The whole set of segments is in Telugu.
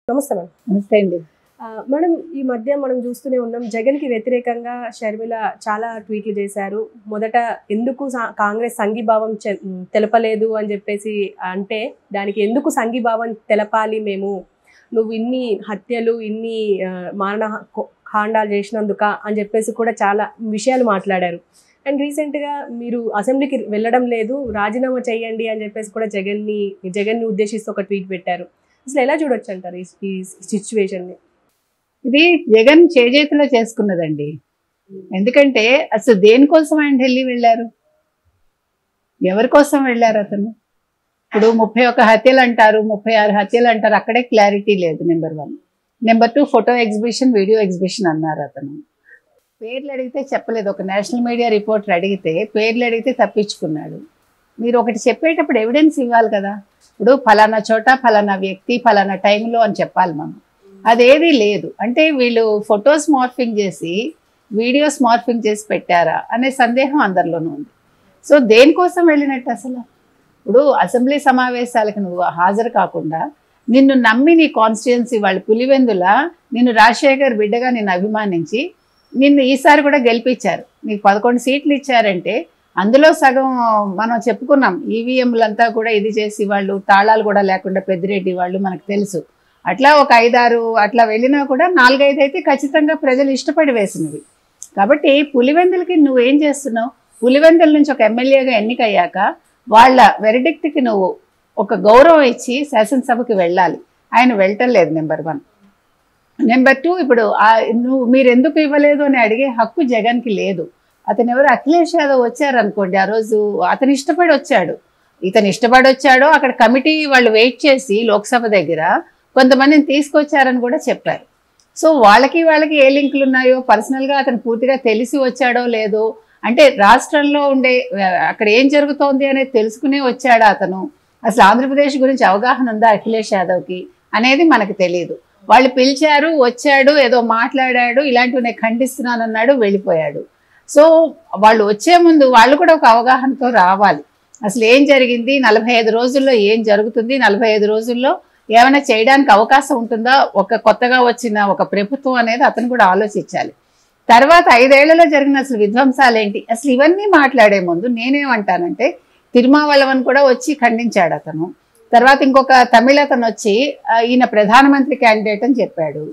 నమస్తే మేడం. నమస్తే అండి. మేడం, ఈ మధ్య మనం చూస్తూనే ఉన్నాం, జగన్కి వ్యతిరేకంగా షర్మిల చాలా ట్వీట్లు చేశారు. మొదట ఎందుకు కాంగ్రెస్ సంఘీభావం తెలపలేదు అని చెప్పేసి అంటే, దానికి ఎందుకు సంఘీభావం తెలపాలి మేము, నువ్వు ఇన్ని హత్యలు ఇన్ని మారణ కాండాలు చేసినందుక అని చెప్పేసి కూడా చాలా విషయాలు మాట్లాడారు. అండ్ రీసెంట్గా మీరు అసెంబ్లీకి వెళ్ళడం లేదు, రాజీనామా చేయండి అని చెప్పేసి కూడా జగన్ని ఉద్దేశిస్తూ ఒక ట్వీట్ పెట్టారు. అసలు ఎలా చూడొచ్చు అంటారు ఈ సిచ్యువేషన్ని? ఇది జగన్ చేజేతిలో చేసుకున్నదండి. ఎందుకంటే అసలు దేనికోసం ఆయన ఢిల్లీ వెళ్ళారు, ఎవరి కోసం వెళ్ళారు అతను? ఇప్పుడు 31 హత్యలు అంటారు, 36 హత్యలు అంటారు, అక్కడే క్లారిటీ లేదు. Number 1. Number 2, photo exhibition, video exhibition అన్నారు. అతను పేర్లు అడిగితే చెప్పలేదు. ఒక నేషనల్ మీడియా రిపోర్టర్ అడిగితే పేర్లు అడిగితే తప్పించుకున్నాడు. మీరు ఒకటి చెప్పేటప్పుడు ఎవిడెన్స్ ఇవ్వాలి కదా. ఇప్పుడు ఫలానా చోట ఫలానా వ్యక్తి ఫలానా టైంలో అని చెప్పాలి మనం. అదేది లేదు. అంటే వీళ్ళు ఫొటోస్ మార్ఫింగ్ చేసి వీడియోస్ మార్ఫింగ్ చేసి పెట్టారా అనే సందేహం అందరిలోనూ ఉంది. సో దేనికోసం వెళ్ళినట్టు అసలు? ఇప్పుడు అసెంబ్లీ సమావేశాలకు నువ్వు హాజరు కాకుండా నిన్ను నమ్మి నీ కాన్స్టిట్యుయెన్సీ వాళ్ళు పులివెందుల నిన్ను రాజశేఖర్ బిడ్డగా నిన్ను అభిమానించి నిన్ను ఈసారి కూడా గెలిపించారు. నీకు 11 సీట్లు ఇచ్చారంటే అందులో సగం మనం చెప్పుకున్నాం. ఈవీఎంలంతా కూడా ఇది చేసి వాళ్ళు తాళాలు కూడా లేకుండా పెద్దిరెడ్డి వాళ్ళు మనకు తెలుసు. అట్లా ఒక 5-6 అట్లా వెళ్ళినా కూడా 4-5 అయితే ఖచ్చితంగా ప్రజలు ఇష్టపడి వేసినవి. కాబట్టి పులివెందులకి నువ్వేం చేస్తున్నావు? పులివెందుల నుంచి ఒక ఎమ్మెల్యేగా ఎన్నికయ్యాక వాళ్ళ వెరిడిక్ట్కి నువ్వు ఒక గౌరవం ఇచ్చి శాసనసభకి వెళ్ళాలి. ఆయన వెళ్ళటం లేదు. నెంబర్ 1. నెంబర్ 2, ఇప్పుడు మీరు ఎందుకు ఇవ్వలేదు అని అడిగే హక్కు జగన్కి లేదు. అతను ఎవరు, అఖిలేష్ యాదవ్ వచ్చారనుకోండి, ఆ రోజు అతను ఇష్టపడి వచ్చాడు. ఇతను ఇష్టపడి వచ్చాడో అక్కడ కమిటీ వాళ్ళు వెయిట్ చేసి లోక్సభ దగ్గర కొంతమందిని తీసుకొచ్చారని కూడా చెప్పారు. సో వాళ్ళకి ఏ లింకులు ఉన్నాయో పర్సనల్గా అతను పూర్తిగా తెలిసి వచ్చాడో లేదో, అంటే రాష్ట్రంలో ఉండే అక్కడ ఏం జరుగుతోంది అనేది తెలుసుకునే వచ్చాడా అతను, అసలు ఆంధ్రప్రదేశ్ గురించి అవగాహన ఉందా అఖిలేష్ యాదవ్కి అనేది మనకు తెలియదు. వాళ్ళు పిలిచారు, వచ్చాడు, ఏదో మాట్లాడాడు, ఇలాంటివి నేను ఖండిస్తున్నానన్నాడు, వెళ్ళిపోయాడు. సో వాళ్ళు వచ్చే ముందు వాళ్ళు కూడా ఒక అవగాహనతో రావాలి. అసలు ఏం జరిగింది, 45 రోజుల్లో ఏం జరుగుతుంది, 45 రోజుల్లో ఏమైనా చేయడానికి అవకాశం ఉంటుందా ఒక కొత్తగా వచ్చిన ఒక ప్రభుత్వం అనేది అతను కూడా ఆలోచించాలి. తర్వాత 5 ఏళ్లలో జరిగిన అసలు విధ్వంసాలు ఏంటి, అసలు ఇవన్నీ మాట్లాడే ముందు నేనేమంటానంటే, తిరుమావళవన్ కూడా వచ్చి ఖండించాడు అతను. తర్వాత ఇంకొక తమిళ అతను వచ్చి ఈయన ప్రధానమంత్రి క్యాండిడేట్ అని చెప్పాడు.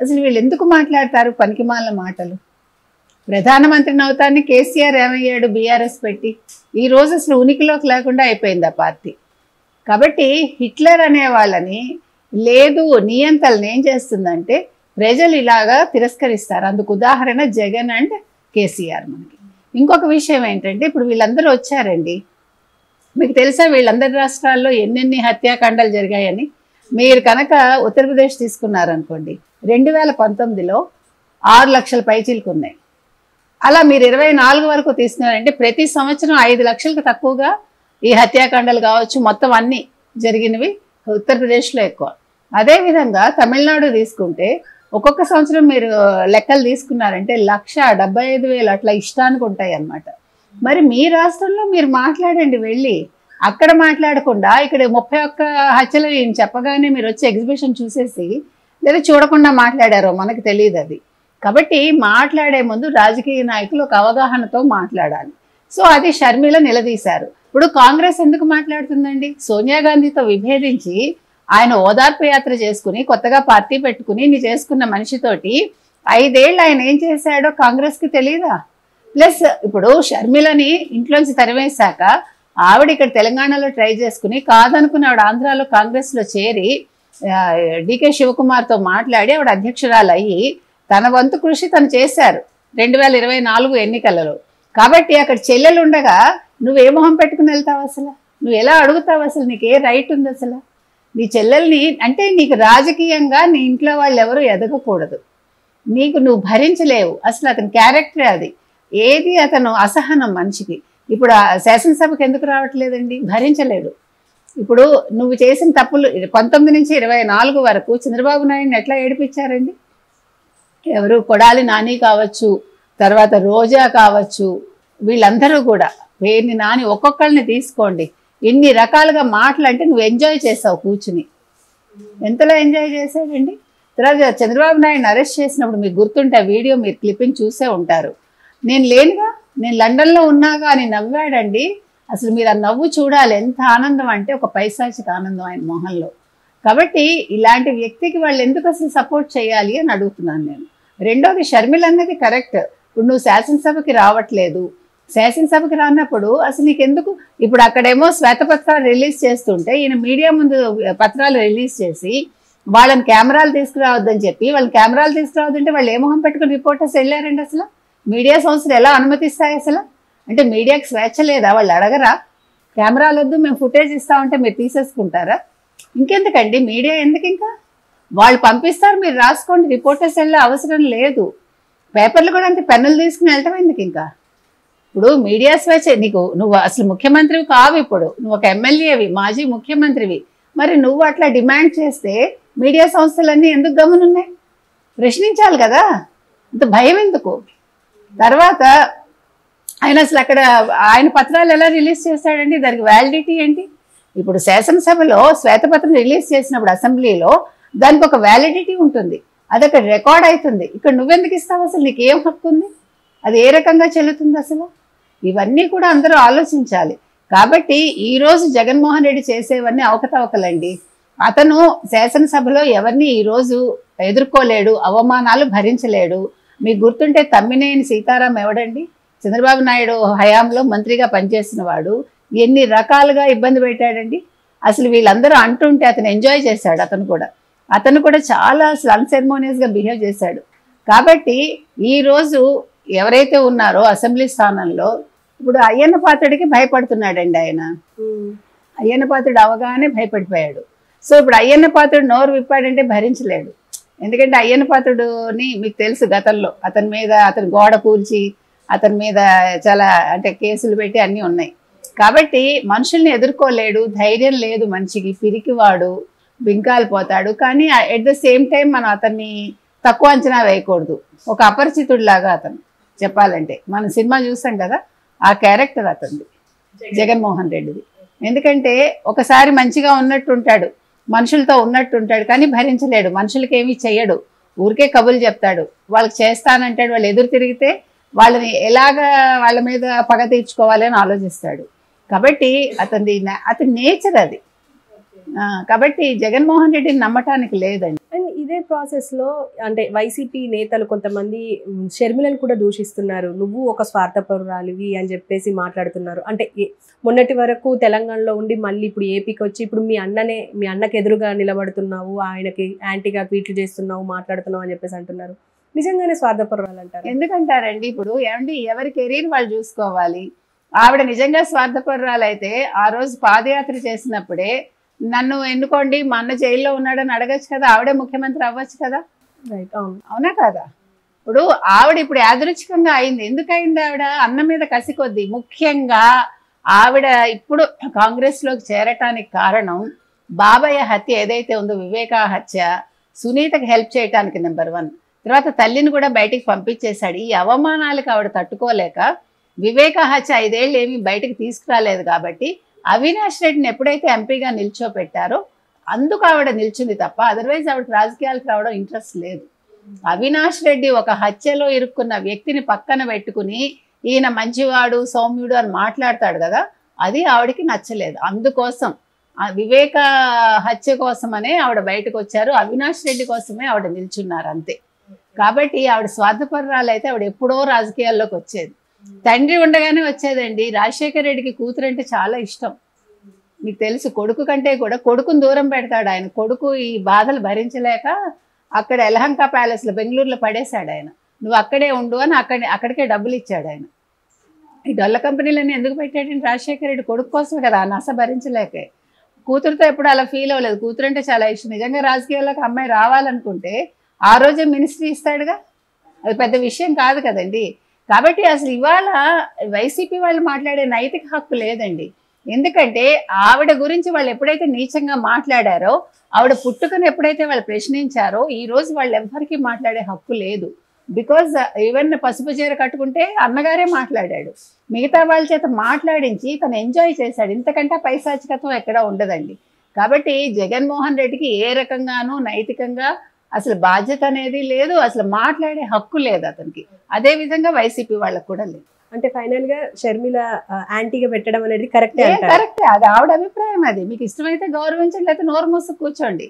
అసలు వీళ్ళు ఎందుకు మాట్లాడతారు పనికిమాలిన మాటలు? ప్రధానమంత్రిని అవుతాన్ని కేసీఆర్ ఏమయ్యాడు బీఆర్ఎస్ పెట్టి? ఈరోజు అసలు ఉనికిలోకి లేకుండా అయిపోయింది ఆ పార్టీ. కాబట్టి హిట్లర్ అనే వాళ్ళని లేదు నియంతలను ఏం చేస్తుందంటే ప్రజలు ఇలాగా తిరస్కరిస్తారు. అందుకు ఉదాహరణ జగన్ అండ్ కేసీఆర్. మనకి ఇంకొక విషయం ఏంటంటే, ఇప్పుడు వీళ్ళందరూ వచ్చారండి, మీకు తెలుసా వీళ్ళందరి రాష్ట్రాల్లో ఎన్నెన్ని హత్యాకాండాలు జరిగాయని? మీరు కనుక ఉత్తరప్రదేశ్ తీసుకున్నారనుకోండి, 2019లో 6 లక్షల పైచీలకు ఉన్నాయి. అలా మీరు 24 వరకు తీసుకున్నారంటే ప్రతి సంవత్సరం 5 లక్షలకు తక్కువగా ఈ హత్యాకాండాలు కావచ్చు మొత్తం అన్నీ జరిగినవి ఉత్తరప్రదేశ్లో ఎక్కువ. అదేవిధంగా తమిళనాడు తీసుకుంటే ఒక్కొక్క సంవత్సరం మీరు లెక్కలు తీసుకున్నారంటే 1,75,000 అట్లా ఇష్టానికి ఉంటాయి అన్నమాట. మరి మీ రాష్ట్రంలో మీరు మాట్లాడండి, వెళ్ళి అక్కడ మాట్లాడకుండా ఇక్కడ 31 హత్యలు చెప్పగానే మీరు వచ్చి ఎగ్జిబిషన్ చూసేసి లేదా చూడకుండా మాట్లాడారో మనకు తెలియదు అది. కాబట్టి మాట్లాడే ముందు రాజకీయ నాయకులు ఒక అవగాహనతో మాట్లాడాలి. సో అది షర్మిల నిలదీశారు. ఇప్పుడు కాంగ్రెస్ ఎందుకు మాట్లాడుతుందండి? సోనియా గాంధీతో విభేదించి ఆయన ఓదార్పు యాత్ర చేసుకుని కొత్తగా పార్టీ పెట్టుకుని నీ చేసుకున్న మనిషితోటి 5 ఏళ్ళు ఆయన ఏం చేశాడో కాంగ్రెస్కి తెలియదా? ప్లస్ ఇప్పుడు షర్మిలని ఇంట్లోంచి తరివేశాక ఆవిడ ఇక్కడ తెలంగాణలో ట్రై చేసుకుని కాదనుకుని ఆవిడ ఆంధ్రాలో కాంగ్రెస్లో చేరి డికే శివకుమార్తో మాట్లాడి ఆవిడ అధ్యక్షురాలు అయ్యి తన వంతు కృషి తను చేశారు 2024 ఎన్నికలలో. కాబట్టి అక్కడ చెల్లెలు ఉండగా నువ్వు ఏ మొహం పెట్టుకుని వెళ్తావు? అసలు నువ్వు ఎలా అడుగుతావు? అసలు నీకు ఏ రైట్ ఉంది అసలు నీ చెల్లెల్ని? అంటే నీకు రాజకీయంగా నీ ఇంట్లో వాళ్ళు ఎవరు ఎదగకూడదు, నీకు నువ్వు భరించలేవు. అసలు అతని క్యారెక్టర్ అది. ఏది అతను అసహనం మనిషికి. ఇప్పుడు శాసనసభకు ఎందుకు రావట్లేదండి? భరించలేడు. ఇప్పుడు నువ్వు చేసిన తప్పులు 19 నుంచి 24 వరకు చంద్రబాబు నాయుడిని ఎట్లా ఏడిపించారండి? ఎవరు కొడాలి నాని కావచ్చు, తర్వాత రోజా కావచ్చు, వీళ్ళందరూ కూడా పేరుని నాని ఒక్కొక్కరిని తీసుకోండి, ఎన్ని రకాలుగా మాటలు అంటే నువ్వు ఎంజాయ్ చేసావు కూర్చుని. ఎంతలో ఎంజాయ్ చేశాడండి. తర్వాత చంద్రబాబు నాయుడుని అరెస్ట్ చేసినప్పుడు మీకు గుర్తుంటే వీడియో మీరు క్లిప్పింగ్ చూసే ఉంటారు. నేను లేనుగా, నేను లండన్లో ఉన్నాగా అని నవ్వాడండి. అసలు మీరు ఆ నవ్వు చూడాలి, ఎంత ఆనందం అంటే ఒక పైశాచిక ఆనందం ఆయన మొహంలో. కాబట్టి ఇలాంటి వ్యక్తికి వాళ్ళు ఎందుకు అసలు సపోర్ట్ చేయాలి అని అడుగుతున్నాను నేను. రెండోది, షర్మిల అన్నది కరెక్ట్. ఇప్పుడు నువ్వు శాసనసభకి రావట్లేదు, శాసనసభకి రానప్పుడు అసలు నీకెందుకు? ఇప్పుడు అక్కడేమో శ్వేతపత్రాలు రిలీజ్ చేస్తుంటే ఈయన మీడియా ముందు పత్రాలు రిలీజ్ చేసి వాళ్ళని కెమెరాలు తీసుకురావద్దని చెప్పి, వాళ్ళని కెమెరాలు తీసుకురావద్దంటే వాళ్ళు ఏ మొహం పెట్టుకుని రిపోర్టర్స్ వెళ్ళారండి? అసలు మీడియా సంస్థలు ఎలా అనుమతిస్తాయి అసలు? అంటే మీడియాకి స్వేచ్ఛ లేదా? వాళ్ళు అడగరా కెమెరాలు వద్దు మేము ఫుటేజ్ ఇస్తామంటే మీరు తీసేసుకుంటారా? ఇంకెందుకండి మీడియా, ఎందుకు? ఇంకా వాళ్ళు పంపిస్తారు, మీరు రాసుకోండి, రిపోర్టర్స్ వెళ్ళే అవసరం లేదు. పేపర్లు కూడా అంతే, పెన్నులు తీసుకుని వెళ్ళటం ఎందుకు? ఇంకా ఇప్పుడు మీడియా స్వేచ్ఛ నువ్వు అసలు ముఖ్యమంత్రివి కావు, ఇప్పుడు నువ్వు ఒక ఎమ్మెల్యేవి, మాజీ ముఖ్యమంత్రివి. మరి నువ్వు అట్లా డిమాండ్ చేస్తే మీడియా సంస్థలన్నీ ఎందుకు గమనున్నాయి? ప్రశ్నించాలి కదా, అంత భయం ఎందుకు? తర్వాత ఆయన అసలు అక్కడ ఆయన పత్రాలు ఎలా రిలీజ్ చేశాడండి? దానికి వ్యాలిడిటీ ఏంటి? ఇప్పుడు శాసనసభలో శ్వేతపత్రం రిలీజ్ చేసినప్పుడు అసెంబ్లీలో దానికి ఒక వ్యాలిడిటీ ఉంటుంది, అది అక్కడ రికార్డ్ అవుతుంది. ఇక్కడ నువ్వెందుకు ఇస్తావు? అసలు నీకు ఏం హక్కు ఉంది? అది ఏ రకంగా చెల్లుతుంది అసలు? ఇవన్నీ కూడా అందరూ ఆలోచించాలి. కాబట్టి ఈరోజు జగన్మోహన్ రెడ్డి చేసేవన్నీ అవకతవకలండి. అతను శాసనసభలో ఎవరిని ఈరోజు ఎదుర్కోలేడు, అవమానాలు భరించలేడు. మీకు గుర్తుంటే తమ్మినేని సీతారాం ఎవడండి? చంద్రబాబు నాయుడు హయాంలో మంత్రిగా పనిచేసిన వాడు. ఎన్ని రకాలుగా ఇబ్బంది పెట్టాడండి. అసలు వీళ్ళందరూ అంటుంటే అతను ఎంజాయ్ చేశాడు. అతను కూడా చాలా అసలు అన్సెరమోనియస్గా బిహేవ్ చేశాడు. కాబట్టి ఈరోజు ఎవరైతే ఉన్నారో అసెంబ్లీ స్థానంలో, ఇప్పుడు అయ్యన్న పాత్రుడికి భయపడుతున్నాడండి ఆయన. అయ్యన్న పాత్రుడు అవగానే భయపడిపోయాడు. సో ఇప్పుడు అయ్యన్న పాత్రుడు నోరు విప్పాడంటే భరించలేడు. ఎందుకంటే అయ్యన్న పాత్రుడుని మీకు తెలుసు, గతంలో అతని గోడ కూల్చి అతని మీద చాలా అంటే కేసులు పెట్టి అన్నీ ఉన్నాయి. కాబట్టి మనుషుల్ని ఎదుర్కోలేడు, ధైర్యం లేదు మనిషికి, పిరికివాడు, బింకాలు పోతాడు. కానీ ఎట్ ద సేమ్ టైం మనం అతన్ని తక్కువ అంచనా వేయకూడదు. ఒక అపరిచితుడిలాగా అతను చెప్పాలంటే, మనం సినిమా చూసాం కదా, ఆ క్యారెక్టర్ అతనిది, జగన్మోహన్ రెడ్డిది. ఎందుకంటే ఒకసారి మంచిగా ఉన్నట్టుంటాడు, మనుషులతో ఉన్నట్టుంటాడు, కానీ భరించలేడు, మనుషులకి ఏమీ చెయ్యడు, ఊరికే కబుర్లు చెప్తాడు. వాళ్ళకి చేస్తానంటాడు, వాళ్ళు ఎదురు తిరిగితే వాళ్ళని ఎలాగా వాళ్ళ మీద పగ తీర్చుకోవాలని ఆలోచిస్తాడు. కాబట్టి అతని నేచర్ అది. కాబట్టి జగన్మోహన్ రెడ్డిని నమ్మటానికి లేదండి. అండ్ ఇదే ప్రాసెస్ లో అంటే వైసీపీ నేతలు కొంతమంది షర్మిలను కూడా దూషిస్తున్నారు. నువ్వు ఒక స్వార్థపరురాలివి అని చెప్పేసి మాట్లాడుతున్నారు. అంటే మొన్నటి వరకు తెలంగాణలో ఉండి మళ్ళీ ఇప్పుడు ఏపీకి వచ్చి ఇప్పుడు మీ అన్నకి ఎదురుగా నిలబడుతున్నావు, ఆయనకి యాంటీగా ట్వీట్లు చేస్తున్నావు, మాట్లాడుతున్నావు అని చెప్పేసి అంటున్నారు. నిజంగానే స్వార్థపరురాలు అంటారు? ఎందుకంటారండి, ఇప్పుడు ఏమండి ఎవరి కెరీర్ వాళ్ళు చూసుకోవాలి. ఆవిడ నిజంగా స్వార్థపరురాలు అయితే ఆ రోజు పాదయాత్ర చేసినప్పుడే నన్ను ఎన్నుకోండి, మా అన్న జైల్లో ఉన్నాడని అడగచ్చు కదా, ఆవిడే ముఖ్యమంత్రి అవ్వచ్చు కదా. రైట్, అవునా కదా? ఇప్పుడు ఆవిడ ఇప్పుడు యాదృచ్ఛికంగా అయింది. ఎందుకు అయింది? ఆవిడ అన్న మీద కసి కొద్ది. ముఖ్యంగా ఆవిడ ఇప్పుడు కాంగ్రెస్లోకి చేరటానికి కారణం బాబయ్య హత్య ఏదైతే ఉందో, వివేక హత్య, సునీతకి హెల్ప్ చేయటానికి నెంబర్ 1. తర్వాత తల్లిని కూడా బయటికి పంపించేశాడు. ఈ అవమానాలకు ఆవిడ తట్టుకోలేక వివేక హత్య 5 ఏళ్ళు ఏమీ బయటకు తీసుకురాలేదు కాబట్టి అవినాష్ రెడ్డిని ఎప్పుడైతే ఎంపీగా నిల్చోపెట్టారో అందుకు ఆవిడ నిల్చుంది తప్ప అదర్వైజ్ ఆవిడ రాజకీయాలకు రావడం ఇంట్రెస్ట్ లేదు. అవినాష్ రెడ్డి ఒక హత్యలో ఇరుక్కున్న వ్యక్తిని పక్కన పెట్టుకుని ఈయన మంచివాడు, సౌమ్యుడు అని మాట్లాడతాడు కదా, అది ఆవిడకి నచ్చలేదు. అందుకోసం ఆ వివేక హత్య కోసమనే ఆవిడ బయటకు వచ్చారు, అవినాష్ రెడ్డి కోసమే ఆవిడ నిల్చున్నారు అంతే. కాబట్టి ఆవిడ స్వార్థపరురాలు అయితే ఆవిడ ఎప్పుడో రాజకీయాల్లోకి వచ్చేది. తండ్రి ఉండగానే వచ్చేదండి. రాజశేఖర రెడ్డికి కూతురు అంటే చాలా ఇష్టం, మీకు తెలుసు. కొడుకు కంటే కూడా కొడుకుని దూరం పెడతాడు ఆయన. కొడుకు ఈ బాధలు భరించలేక అక్కడ ఎలహంక ప్యాలెస్లో బెంగళూరులో పడేశాడు ఆయన. నువ్వు అక్కడే ఉండు అని అక్కడికే డబ్బులు ఇచ్చాడు ఆయన. ఈ డొల్ల కంపెనీలన్నీ ఎందుకు పెట్టాడంటే రాజశేఖర రెడ్డి కొడుకు కోసమే కదా, ఆ నస భరించలేకే. కూతురుతో ఎప్పుడు అలా ఫీల్ అవ్వలేదు. కూతురు అంటే చాలా ఇష్టం. నిజంగా రాజకీయాల్లోకి అమ్మాయి రావాలనుకుంటే ఆ రోజే మినిస్ట్రీ ఇస్తాడుగా, అది పెద్ద విషయం కాదు కదండి. కాబట్టి అసలు ఇవాళ వైసీపీ వాళ్ళు మాట్లాడే నైతిక హక్కు లేదండి. ఎందుకంటే ఆవిడ గురించి వాళ్ళు ఎప్పుడైతే నీచంగా మాట్లాడారో, ఆవిడ పుట్టుకను ఎప్పుడైతే వాళ్ళు ప్రశ్నించారో, ఈ రోజు వాళ్ళు ఎవ్వరికీ మాట్లాడే హక్కు లేదు. బికాజ్ ఈవెన్ పసుపు చీర కట్టుకుంటే అన్నగారే మాట్లాడాడు, మిగతా వాళ్ళ చేత మాట్లాడించి తను ఎంజాయ్ చేశాడు. ఇంతకంటే పైశాచికత్వం ఎక్కడా ఉండదండి. కాబట్టి జగన్మోహన్ రెడ్డికి ఏ రకంగానూ నైతికంగా అసలు బాధ్యత అనేది లేదు, అసలు మాట్లాడే హక్కు లేదు అతనికి. అదే విధంగా వైసీపీ వాళ్ళకు కూడా లేదు. అంటే ఫైనల్ గా షర్మిల యాంటీగా పెట్టడం అనేది కరెక్టే అంటారు. కరెక్టే, అది ఆవిడ అభిప్రాయం. అది మీకు ఇష్టమైతే గౌరవించండి, లేకపోతే నోరు మూసి కూర్చోండి.